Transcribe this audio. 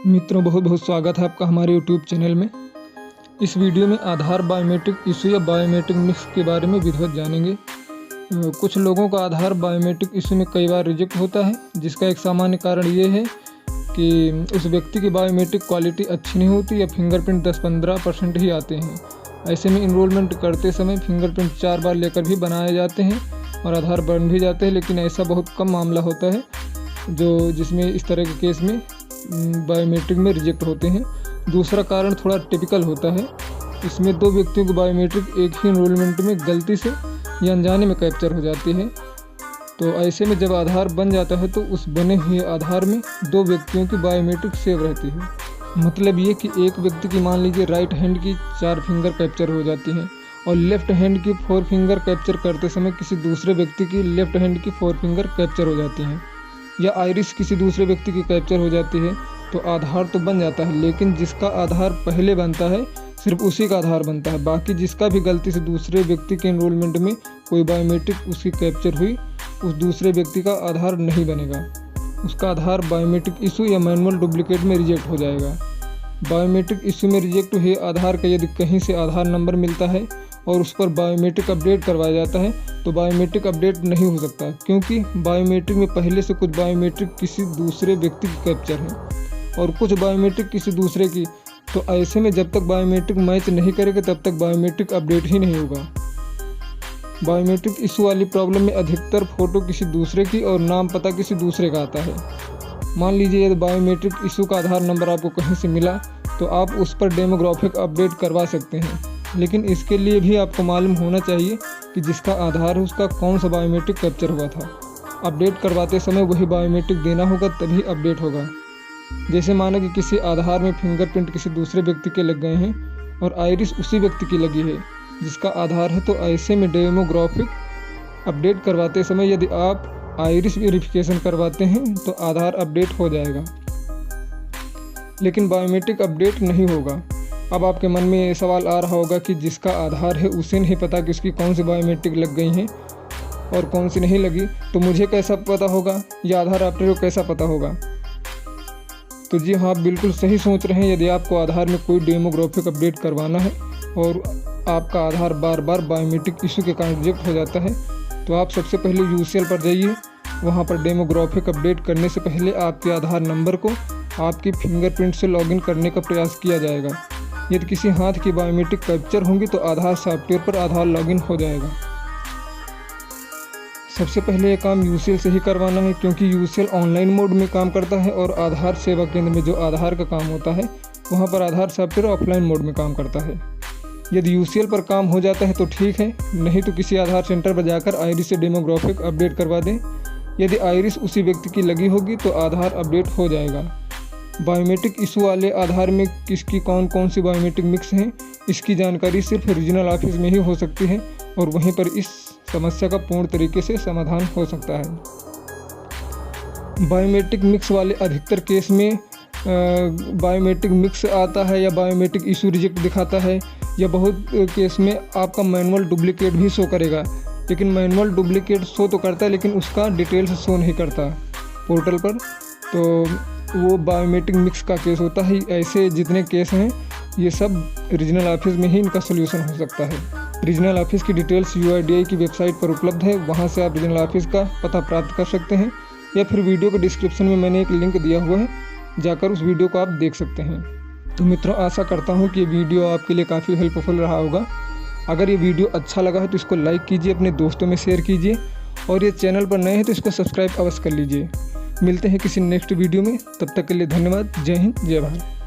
मित्रों, बहुत बहुत स्वागत है आपका हमारे YouTube चैनल में। इस वीडियो में आधार बायोमेट्रिक इशू या बायोमेट्रिक मिक्स के बारे में विधिवत जानेंगे। कुछ लोगों का आधार बायोमेट्रिक इशू में कई बार रिजेक्ट होता है, जिसका एक सामान्य कारण ये है कि उस व्यक्ति की बायोमेट्रिक क्वालिटी अच्छी नहीं होती या फिंगरप्रिंट 10-15% ही आते हैं। ऐसे में इनरोलमेंट करते समय फिंगरप्रिंट 4 बार लेकर भी बनाए जाते हैं और आधार बन भी जाते हैं, लेकिन ऐसा बहुत कम मामला होता है जिसमें इस तरह के केस में बायोमेट्रिक में रिजेक्ट होते हैं। दूसरा कारण थोड़ा टिपिकल होता है। इसमें 2 व्यक्तियों की बायोमेट्रिक एक ही इनरोलमेंट में गलती से या अनजाने में कैप्चर हो जाती है। तो ऐसे में जब आधार बन जाता है तो उस बने हुए आधार में 2 व्यक्तियों की बायोमेट्रिक सेव रहती है। मतलब ये कि एक व्यक्ति की मान लीजिए राइट हैंड की 4 फिंगर कैप्चर हो जाती हैं और लेफ्ट हैंड की 4 फिंगर कैप्चर करते समय किसी दूसरे व्यक्ति की लेफ्ट हैंड की 4 फिंगर कैप्चर हो जाती हैं, या आइरिस किसी दूसरे व्यक्ति की कैप्चर हो जाती है, तो आधार तो बन जाता है, लेकिन जिसका आधार पहले बनता है सिर्फ उसी का आधार बनता है। बाकी जिसका भी गलती से दूसरे व्यक्ति के एनरोलमेंट में कोई बायोमेट्रिक उसकी कैप्चर हुई, उस दूसरे व्यक्ति का आधार नहीं बनेगा। उसका आधार बायोमेट्रिक इशू या मैनुअल डुप्लीकेट में रिजेक्ट हो जाएगा। बायोमेट्रिक इशू में रिजेक्ट हुए आधार का यदि कहीं से आधार नंबर मिलता है और उस पर बायोमेट्रिक अपडेट करवाया जाता है तो बायोमेट्रिक अपडेट नहीं हो सकता, क्योंकि बायोमेट्रिक में पहले से कुछ बायोमेट्रिक किसी दूसरे व्यक्ति की कैप्चर है और कुछ बायोमेट्रिक किसी दूसरे की। तो ऐसे में जब तक बायोमेट्रिक मैच नहीं करेगा तब तक बायोमेट्रिक अपडेट ही नहीं होगा। बायोमेट्रिक इशू वाली प्रॉब्लम में अधिकतर फ़ोटो किसी दूसरे की और नाम पता किसी दूसरे का आता है। मान लीजिए यदि बायोमेट्रिक इशू का आधार नंबर आपको कहीं से मिला तो आप उस पर डेमोग्राफिक अपडेट करवा सकते हैं, लेकिन इसके लिए भी आपको मालूम होना चाहिए कि जिसका आधार है उसका कौन सा बायोमेट्रिक कैप्चर हुआ था। अपडेट करवाते समय वही बायोमेट्रिक देना होगा, तभी अपडेट होगा। जैसे माना कि किसी आधार में फिंगरप्रिंट किसी दूसरे व्यक्ति के लग गए हैं और आइरिस उसी व्यक्ति की लगी है जिसका आधार है, तो ऐसे में डेमोग्राफिक अपडेट करवाते समय यदि आप आइरिस वेरिफिकेशन करवाते हैं तो आधार अपडेट हो जाएगा, लेकिन बायोमेट्रिक अपडेट नहीं होगा। अब आपके मन में ये सवाल आ रहा होगा कि जिसका आधार है उसे नहीं पता कि उसकी कौन सी बायोमेट्रिक लग गई हैं और कौन सी नहीं लगी, तो मुझे कैसा पता होगा या आधार अपडेट को कैसा पता होगा? तो जी हाँ, आप बिल्कुल सही सोच रहे हैं। यदि आपको आधार में कोई डेमोग्राफिक अपडेट करवाना है और आपका आधार बार बार बायोमेट्रिक इशू के कारण रिजेक्ट हो जाता है, तो आप सबसे पहले UCL पर जाइए। वहाँ पर डेमोग्राफिक अपडेट करने से पहले आपके आधार नंबर को आपकी फिंगरप्रिंट से लॉगिन करने का प्रयास किया जाएगा। यदि किसी हाथ की बायोमेट्रिक कैप्चर होंगी तो आधार सॉफ्टवेयर पर आधार लॉगिन हो जाएगा। सबसे पहले ये काम UCL से ही करवाना है, क्योंकि UCL ऑनलाइन मोड में काम करता है और आधार सेवा केंद्र में जो आधार का काम होता है वहाँ पर आधार सॉफ्टवेयर ऑफलाइन मोड में काम करता है। यदि UCL पर काम हो जाता है तो ठीक है, नहीं तो किसी आधार सेंटर पर जाकर आइरिस से डेमोग्राफिक अपडेट करवा दें। यदि आइरिस उसी व्यक्ति की लगी होगी तो आधार अपडेट हो जाएगा। बायोमेट्रिक इशू वाले आधार में किसकी कौन सी बायोमेट्रिक मिक्स हैं, इसकी जानकारी सिर्फ रीजनल ऑफिस में ही हो सकती है और वहीं पर इस समस्या का पूर्ण तरीके से समाधान हो सकता है। बायोमेट्रिक मिक्स वाले अधिकतर केस में बायोमेट्रिक मिक्स आता है या बायोमेट्रिक इशू रिजेक्ट दिखाता है, या बहुत केस में आपका मैनुअल डुप्लीकेट भी शो करेगा। लेकिन मैनुअल डुप्लीकेट शो तो करता है, लेकिन उसका डिटेल्स शो नहीं करता पोर्टल पर, तो वो बायोमेट्रिक मिक्स का केस होता है। ऐसे जितने केस हैं ये सब रीजनल ऑफिस में ही इनका सोल्यूशन हो सकता है। रीजनल ऑफिस की डिटेल्स UIDAI की वेबसाइट पर उपलब्ध है, वहाँ से आप रीजनल ऑफिस का पता प्राप्त कर सकते हैं, या फिर वीडियो के डिस्क्रिप्शन में मैंने एक लिंक दिया हुआ है, जाकर उस वीडियो को आप देख सकते हैं। तो मित्रों, आशा करता हूँ कि ये वीडियो आपके लिए काफ़ी हेल्पफुल रहा होगा। अगर ये वीडियो अच्छा लगा है तो इसको लाइक कीजिए, अपने दोस्तों में शेयर कीजिए, और ये चैनल पर नए हैं तो इसको सब्सक्राइब अवश्य कर लीजिए। मिलते हैं किसी नेक्स्ट वीडियो में, तब तक के लिए धन्यवाद। जय हिंद, जय भारत।